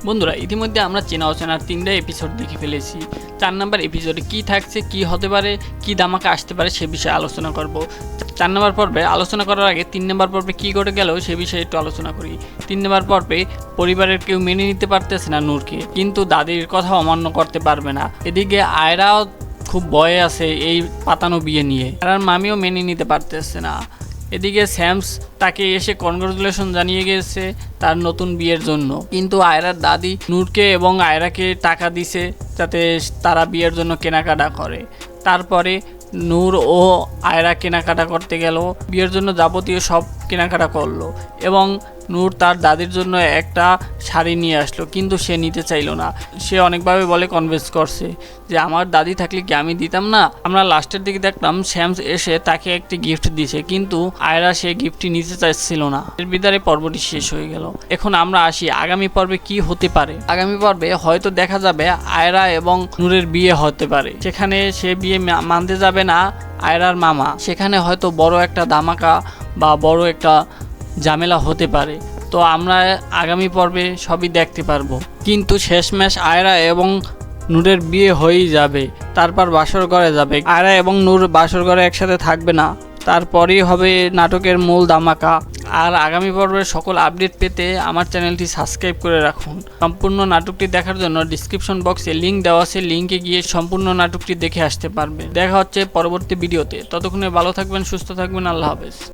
বন্ধুরা ইতিমধ্যে আমরা চেনা অচেনার 3টা এপিসোড দেখে ফেলেছি। 4 নম্বর এপিসোডে কি থাকছে, কি হতে পারে, কি ধামাকা আসতে পারে সে বিষয়ে আলোচনা করব। 4 নম্বর পর্বে আলোচনা করার আগে 3 নম্বর পর্বে কি ঘটে গেল সে বিষয়ে একটু আলোচনা করি। 3 নম্বর পর্বে পরিবারের কেউ মেনে নিতে পারতেছে না নূরকে, কিন্তু দাদির কথা অমান্য করতে পারবে না। এদিকে আয়রাও খুব ভয়ে আছে এই পাতানো বিয়ে নিয়ে, আর মামিও মেনে নিতে পারতেছে না। এদিকে স্যামস তাকে এসে কনগ্রাচুলেশন জানিয়ে গেছে তার নতুন বিয়ের জন্য, কিন্তু আয়রার দাদি নূরকে এবং আয়রাকে টাকা দিছে যাতে তারা বিয়ের জন্য কেনাকাটা করে। তারপরে নূর ও আয়রা কেনাকাটা করতে গেল, বিয়ের জন্য যাবতীয় সব কেনাকাটা করলো এবং নূর তার দাদির জন্য একটা শাড়ি নিয়ে আসলো, কিন্তু সে নিতে চাইলো না। সে অনেকভাবে বলে কনভিন্স করছে যে আমার দাদি থাকলে কি আমি দিতাম না। আমরা লাস্টের দিকে দেখলাম শ্যামস এসে তাকে একটি গিফট দিছে, কিন্তু আয়রা সে গিফটটি নিতে চাইছিল না। এর ভিতরে পর্বটি শেষ হয়ে গেল। এখন আমরা আসি আগামী পর্বে কি হতে পারে। আগামী পর্বে হয়তো দেখা যাবে আয়রা এবং নূরের বিয়ে হতে পারে, সেখানে সে বিয়ে মানতে যাবে না আয়রার মামা। সেখানে হয়তো বড় একটা ধামাকা বা বড় একটা ঝামেলা হতে পারে। তো আমরা আগামী পর্বে সবই দেখতে পারবো, কিন্তু শেষমেশ আয়রা এবং নূরের বিয়ে হয়েই যাবে, তারপর বাসর ঘরে যাবে। আয়রা এবং নূর বাসর ঘরে একসাথে থাকবে না, তারপরেই হবে নাটকের মূল ধামাকা। আর আগামী পর্বের সকল আপডেট পেতে আমার চ্যানেলটি সাবস্ক্রাইব করে রাখুন। সম্পূর্ণ নাটকটি দেখার জন্য ডিসক্রিপশন বক্সে লিঙ্ক দেওয়া আছে, লিঙ্কে গিয়ে সম্পূর্ণ নাটকটি দেখে আসতে পারবে। দেখা হচ্ছে পরবর্তী ভিডিওতে। ততক্ষণে ভালো থাকবেন, সুস্থ থাকবেন। আল্লাহ হাফেজ।